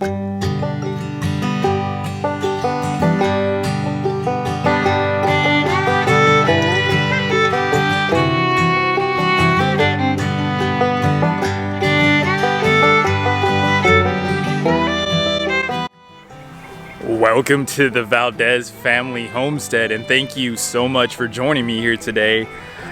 Welcome to the Valdez family homestead, and thank you so much for joining me here today.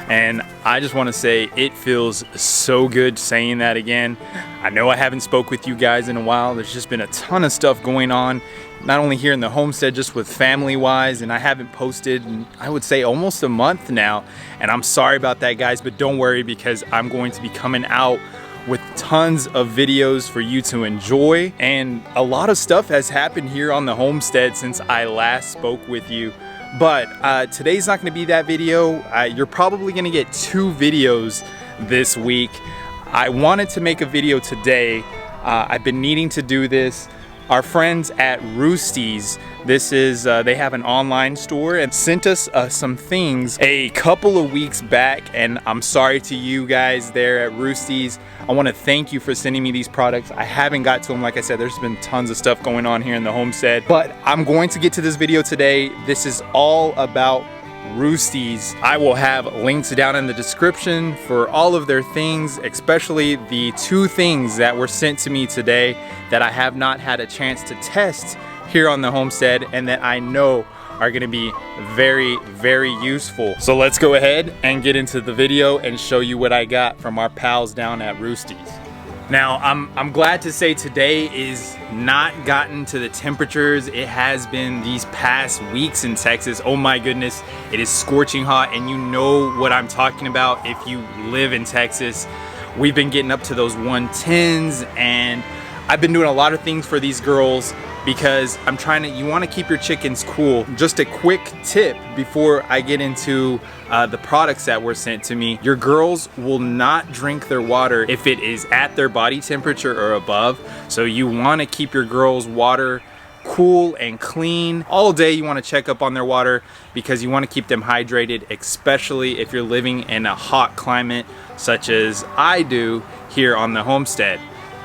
And I just want to say it feels so good saying that again. I know I haven't spoke with you guys in a while. There's just been a ton of stuff going on, not only here in the homestead, just with family wise, and I haven't posted in, I would say, almost a month now. And I'm sorry about that, guys, but don't worry, because I'm going to be coming out with tons of videos for you to enjoy. And a lot of stuff has happened here on the homestead since I last spoke with you. But today's not going to be that video. You're probably going to get 2 videos this week. I wanted to make a video today. I've been needing to do this. Our friends at Roosty's, this is, they have an online store, and sent us some things a couple of weeks back, and I'm sorry to you guys there at Roosty's. I want to thank you for sending me these products. I haven't got to them. Like I said, there's been tons of stuff going on here in the homestead, but I'm going to get to this video today. This is all about Roosty's. I will have links down in the description for all of their things, especially the 2 things that were sent to me today that I have not had a chance to test here on the homestead, and that I know are going to be very, very useful. So let's go ahead and get into the video and show you what I got from our pals down at Roosty's. Now, I'm glad to say today is not gotten to the temperatures it has been these past weeks in Texas. Oh my goodness, it is scorching hot, and you know what I'm talking about if you live in Texas. We've been getting up to those 110s, and I've been doing a lot of things for these girls because you want to keep your chickens cool. Just a quick tip before I get into the products that were sent to me. Your girls will not drink their water if it is at their body temperature or above. So you want to keep your girls' water cool and clean all day. You want to check up on their water because you want to keep them hydrated, especially if you're living in a hot climate such as I do here on the homestead.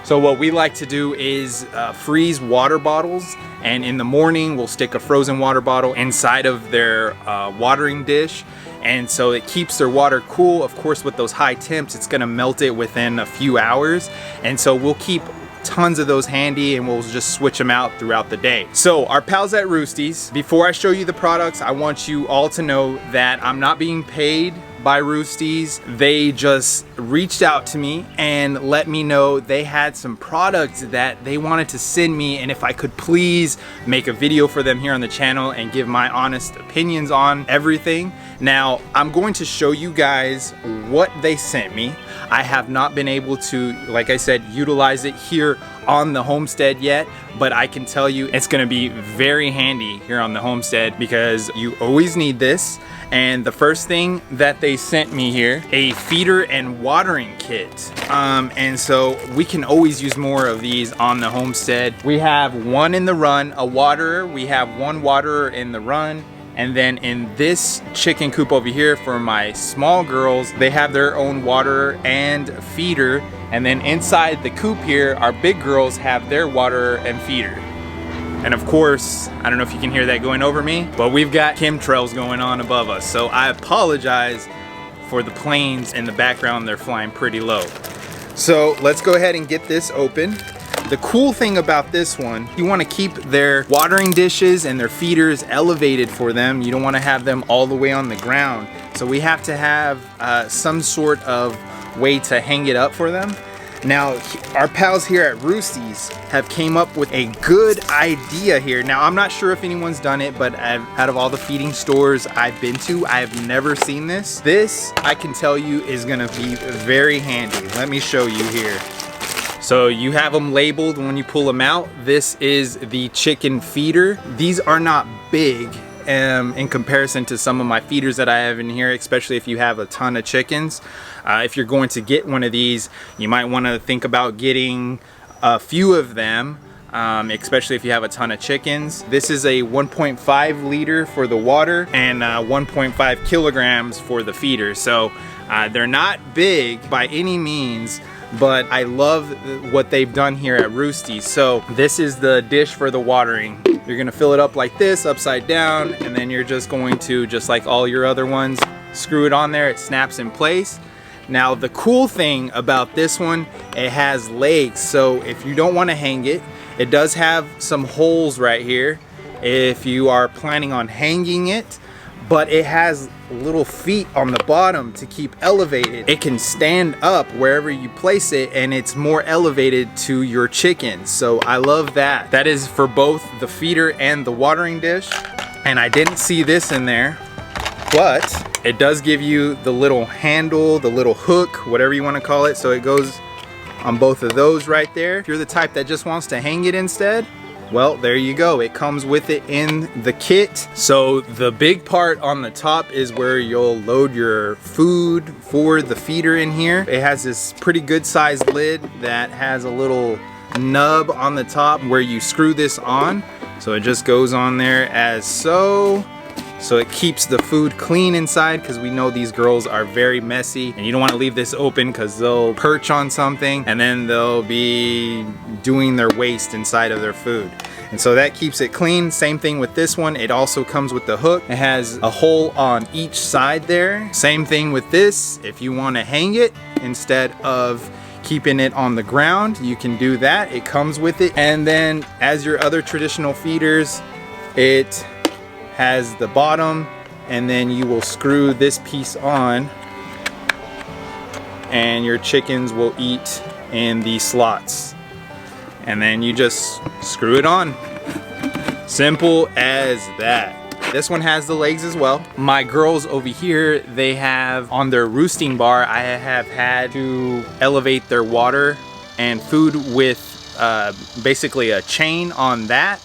So what we like to do is freeze water bottles, and in the morning we'll stick a frozen water bottle inside of their watering dish, and so it keeps their water cool. Of course, with those high temps, it's gonna melt it within a few hours, and so we'll keep tons of those handy, and we'll just switch them out throughout the day. So our pals at Roosty's, before I show you the products, I want you all to know that I'm not being paid by Roosty's. They just reached out to me and let me know they had some products that they wanted to send me, and if I could please make a video for them here on the channel and give my honest opinions on everything. Now, I'm going to show you guys what they sent me. I have not been able to, like I said, utilize it here on the homestead yet, but I can tell you it's gonna be very handy here on the homestead because you always need this. And the first thing that they sent me here, a feeder and watering kit. And so we can always use more of these on the homestead. We have one in the run, a waterer. We have one waterer in the run. And then in this chicken coop over here for my small girls, they have their own waterer and feeder. And then inside the coop here, our big girls have their waterer and feeder. And of course, I don't know if you can hear that going over me, but we've got chemtrails going on above us. So I apologize for the planes in the background. They're flying pretty low. So let's go ahead and get this open. The cool thing about this one, you want to keep their watering dishes and their feeders elevated for them. You don't want to have them all the way on the ground. So we have to have some sort of way to hang it up for them. Now, our pals here at Roosty's have came up with a good idea here. Now, I'm not sure if anyone's done it, but out of all the feeding stores I've been to, I've never seen this. This, I can tell you, is gonna be very handy. Let me show you here. So you have them labeled when you pull them out. This is the chicken feeder. These are not big in comparison to some of my feeders that I have in here, especially if you have a ton of chickens. If you're going to get one of these, you might want to think about getting a few of them, especially if you have a ton of chickens. This is a 1.5 liter for the water and 1.5 kilograms for the feeder. So they're not big by any means, but I love what they've done here at Roosty. So this is the dish for the watering. You're gonna fill it up like this, upside down, and then you're just going to, just like all your other ones, screw it on there. It snaps in place. Now the cool thing about this one, it has legs, so if you don't want to hang it, it does have some holes right here if you are planning on hanging it, but it has little feet on the bottom to keep elevated. It can stand up wherever you place it, and it's more elevated to your chickens. So I love that. That is for both the feeder and the watering dish. And I didn't see this in there, but it does give you the little handle, the little hook, whatever you want to call it. So it goes on both of those right there. If you're the type that just wants to hang it instead, well, there you go. It comes with it in the kit. So the big part on the top is where you'll load your food for the feeder in here. It has this pretty good sized lid that has a little nub on the top where you screw this on. So it just goes on there as so. So it keeps the food clean inside, because we know these girls are very messy and you don't want to leave this open because they'll perch on something and then they'll be doing their waste inside of their food. And so that keeps it clean. Same thing with this one. It also comes with the hook. It has a hole on each side there. Same thing with this. If you want to hang it instead of keeping it on the ground, you can do that. It comes with it. And then as your other traditional feeders, it has the bottom, and then you will screw this piece on and your chickens will eat in the slots, and then you just screw it on. Simple as that. This one has the legs as well. My girls over here, they have on their roosting bar, I have had to elevate their water and food with basically a chain on that.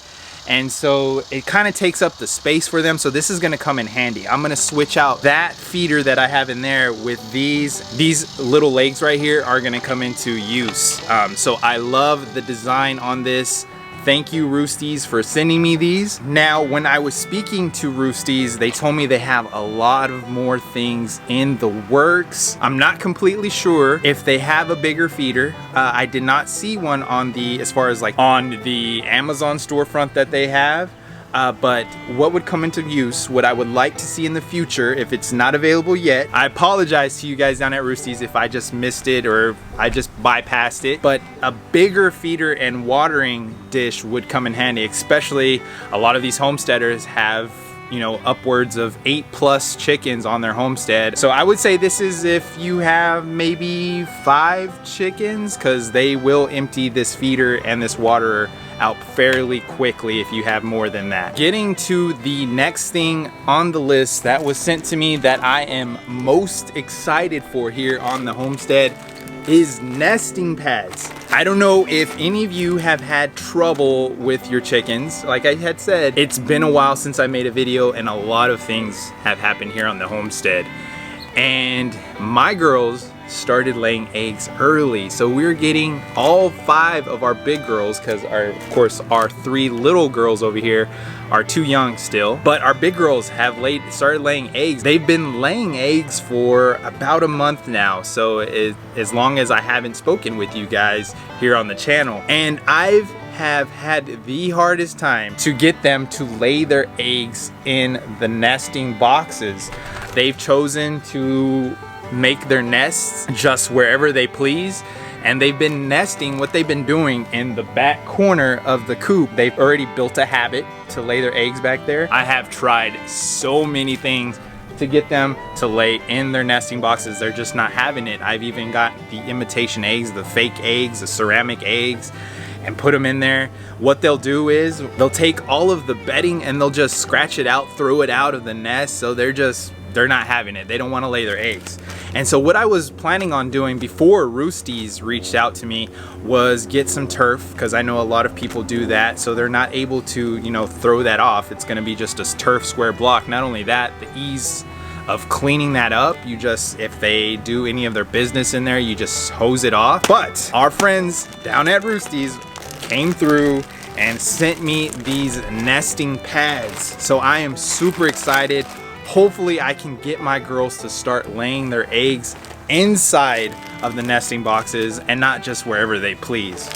And so it kind of takes up the space for them. So this is gonna come in handy. I'm gonna switch out that feeder that I have in there with these little legs right here are gonna come into use. So I love the design on this. Thank you, Roosties, for sending me these. Now, when I was speaking to Roosties, they told me they have a lot of more things in the works. I'm not completely sure if they have a bigger feeder. I did not see one on the, as far as like on the Amazon storefront that they have. But what would come into use, what I would like to see in the future, if it's not available yet, I apologize to you guys down at Roosty's if I just missed it or I just bypassed it, but a bigger feeder and watering dish would come in handy, especially a lot of these homesteaders have, you know, upwards of 8+ chickens on their homestead. So I would say this is if you have maybe 5 chickens, because they will empty this feeder and this waterer out fairly quickly if you have more than that. Getting to the next thing on the list that was sent to me that I am most excited for here on the homestead is nesting pads. I don't know if any of you have had trouble with your chickens. Like I had said, it's been a while since I made a video and a lot of things have happened here on the homestead. And my girls started laying eggs early. So we're getting all 5 of our big girls, because of course our 3 little girls over here are too young still. But our big girls have started laying eggs. They've been laying eggs for about a month now. So as long as I haven't spoken with you guys here on the channel. And I have had the hardest time to get them to lay their eggs in the nesting boxes. They've chosen to make their nests just wherever they please, and they've been nesting, what they've been doing in the back corner of the coop. They've already built a habit to lay their eggs back there. I have tried so many things to get them to lay in their nesting boxes. They're just not having it. I've even got the imitation eggs, the fake eggs, the ceramic eggs, and put them in there. What they'll do is they'll take all of the bedding and they'll just scratch it out, throw it out of the nest. So they're not having it. They don't want to lay their eggs. And so what I was planning on doing before Roosties reached out to me was get some turf, because I know a lot of people do that, so they're not able to, you know, throw that off. It's going to be just a turf square block. Not only that, the ease of cleaning that up, you just, if they do any of their business in there, you just hose it off. But our friends down at Roosties came through and sent me these nesting pads. So I am super excited. Hopefully I can get my girls to start laying their eggs inside of the nesting boxes and not just wherever they please.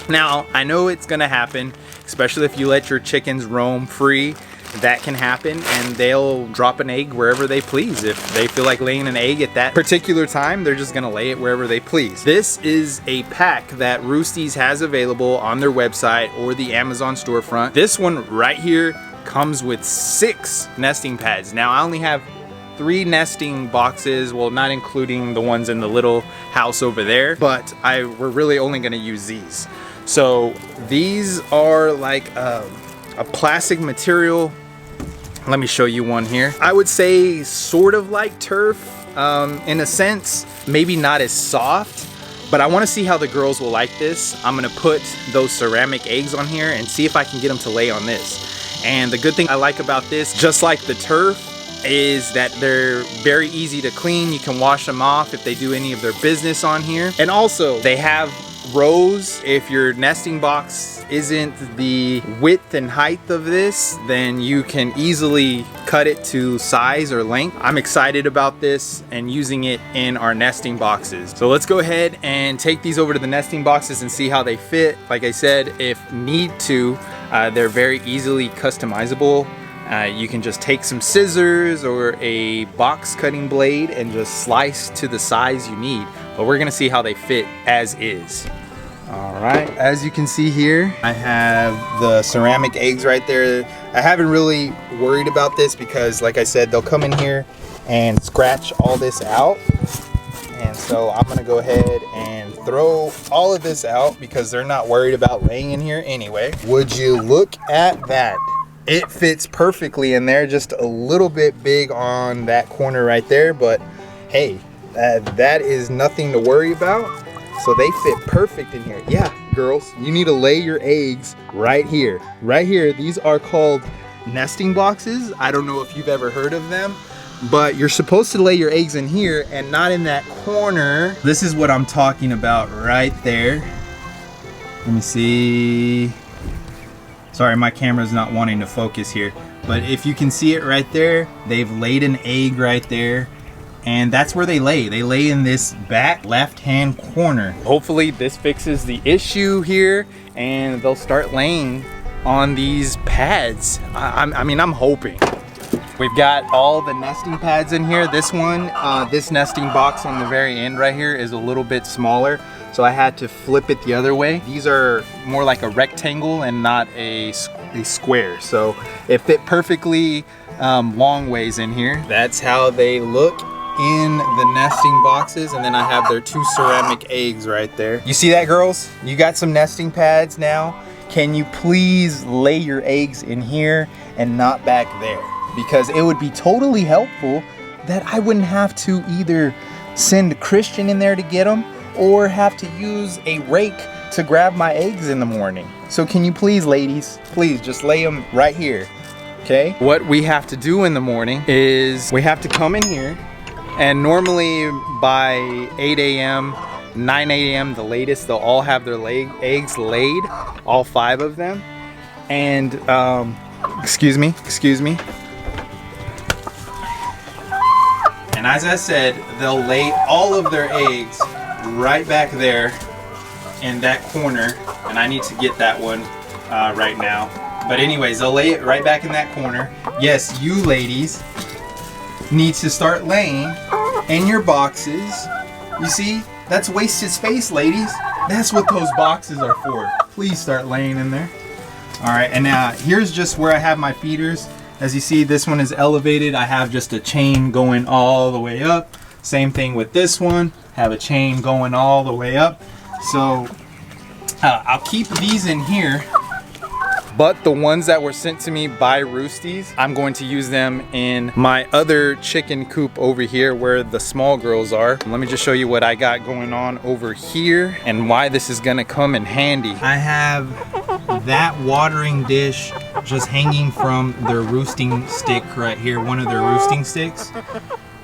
Now, I know it's gonna happen, especially if you let your chickens roam free. That can happen, and they'll drop an egg wherever they please. If they feel like laying an egg at that particular time, they're just gonna lay it wherever they please. This is a pack that Roosty's has available on their website or the Amazon storefront. This one right here comes with 6 nesting pads. Now, I only have 3 nesting boxes, well, not including the ones in the little house over there, but we're really only gonna use these. So these are like a plastic material. Let me show you one here. I would say sort of like turf in a sense, maybe not as soft, but I wanna see how the girls will like this. I'm gonna put those ceramic eggs on here and see if I can get them to lay on this. And the good thing I like about this, just like the turf, is that they're very easy to clean. You can wash them off if they do any of their business on here. And also they have rows. If your nesting box isn't the width and height of this, then you can easily cut it to size or length. I'm excited about this and using it in our nesting boxes. So let's go ahead and take these over to the nesting boxes and see how they fit. Like I said, if need to, they're very easily customizable. You can just take some scissors or a box cutting blade and just slice to the size you need. But we're gonna see how they fit as is. All right, as you can see here, I have the ceramic eggs right there. I haven't really worried about this because, like I said, they'll come in here and scratch all this out. And so I'm gonna go ahead and throw all of this out because they're not worried about laying in here anyway. Would you look at that? It fits perfectly in there, just a little bit big on that corner right there, but hey, that is nothing to worry about. So they fit perfect in here. Yeah, girls, you need to lay your eggs right here. Right here, these are called nesting boxes. I don't know if you've ever heard of them, but you're supposed to lay your eggs in here and not in that corner. This is what I'm talking about right there. Let me see. Sorry, my camera's not wanting to focus here, but if you can see it right there, they've laid an egg right there, and that's where they lay. They lay in this back left-hand corner. Hopefully this fixes the issue here, and they'll start laying on these pads. I mean, I'm hoping. We've got all the nesting pads in here. This one, this nesting box on the very end right here is a little bit smaller, so I had to flip it the other way. These are more like a rectangle and not a square, so it fit perfectly long ways in here. That's how they look in the nesting boxes, and then I have their 2 ceramic eggs right there. You see that, girls? You got some nesting pads now. Can you please lay your eggs in here and not back there? Because it would be totally helpful that I wouldn't have to either send Christian in there to get them or have to use a rake to grab my eggs in the morning. So can you please, ladies, please just lay them right here, okay? What we have to do in the morning is we have to come in here, and normally by 8 a.m., 9 a.m. the latest, they'll all have their eggs laid, all 5 of them. And, excuse me. And as I said, they'll lay all of their eggs right back there in that corner, and I need to get that one right now. But anyways, they'll lay it right back in that corner. Yes, you ladies need to start laying in your boxes. You see, that's wasted space, ladies. That's what those boxes are for. Please start laying in there. All right, and now here's just where I have my feeders. As you see, this one is elevated. I have just a chain going all the way up. Same thing with this one. Have a chain going all the way up. So I'll keep these in here, but the ones that were sent to me by Roosty's, I'm going to use them in my other chicken coop over here where the small girls are. Let me just show you what I got going on over here and why this is gonna come in handy. I have that watering dish just hanging from their roosting stick right here, one of their roosting sticks.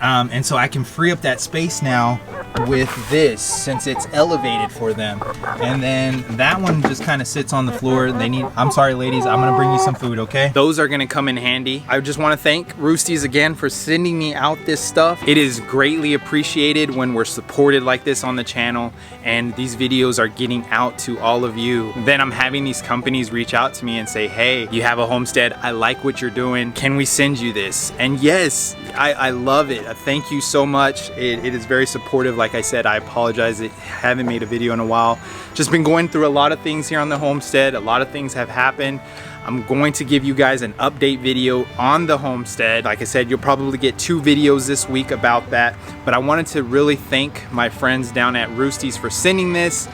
And so I can free up that space now with this since it's elevated for them. And then that one just kind of sits on the floor. I'm sorry ladies, I'm gonna bring you some food, okay? Those are gonna come in handy. I just wanna thank Roosties again for sending me out this stuff. It is greatly appreciated when we're supported like this on the channel and these videos are getting out to all of you. Then I'm having these companies reach out to me and say, hey, you have a homestead, I like what you're doing, can we send you this? And yes, I love it. Thank you so much. It is very supportive. Like I said, I apologize, I haven't made a video in a while. Just been going through a lot of things here on the homestead. A lot of things have happened. I'm going to give you guys an update video on the homestead. Like I said, you'll probably get 2 videos this week about that. But I wanted to really thank my friends down at Roosty's for sending this.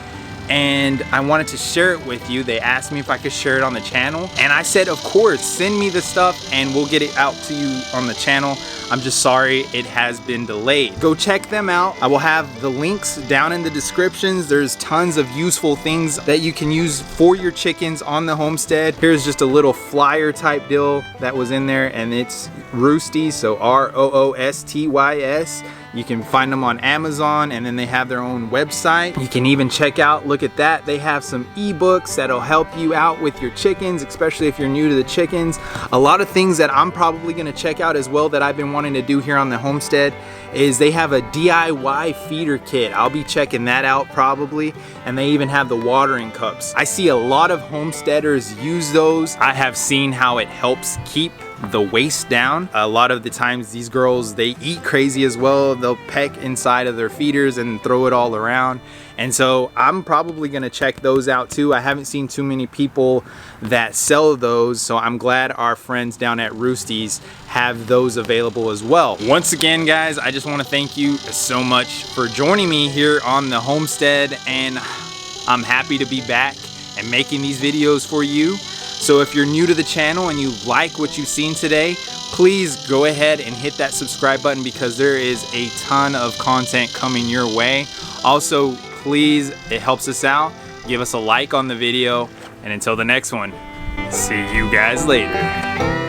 And I wanted to share it with you. They asked me if I could share it on the channel. And I said, of course, send me the stuff and we'll get it out to you on the channel. I'm just sorry it has been delayed. Go check them out. I will have the links down in the descriptions. There's tons of useful things that you can use for your chickens on the homestead. Here's just a little flyer type deal that was in there, and it's Roosty, so R-O-O-S-T-Y-S. You can find them on Amazon, and then they have their own website. You can even check out, look at that. They have some ebooks that'll help you out with your chickens, especially if you're new to the chickens. A lot of things that I'm probably gonna check out as well that I've been wanting to do here on the homestead is they have a DIY feeder kit. I'll be checking that out probably. And they even have the watering cups. I see a lot of homesteaders use those. I have seen how it helps keep the waste down. A lot of the times these girls, they eat crazy as well. They'll peck inside of their feeders and throw it all around. And so I'm probably gonna check those out too. I haven't seen too many people that sell those, so I'm glad our friends down at Roosty's have those available as well. Once again, guys, I just wanna thank you so much for joining me here on the homestead, and I'm happy to be back and making these videos for you. So if you're new to the channel and you like what you've seen today, please go ahead and hit that subscribe button because there is a ton of content coming your way. Also, please, it helps us out. Give us a like on the video. And until the next one, see you guys later.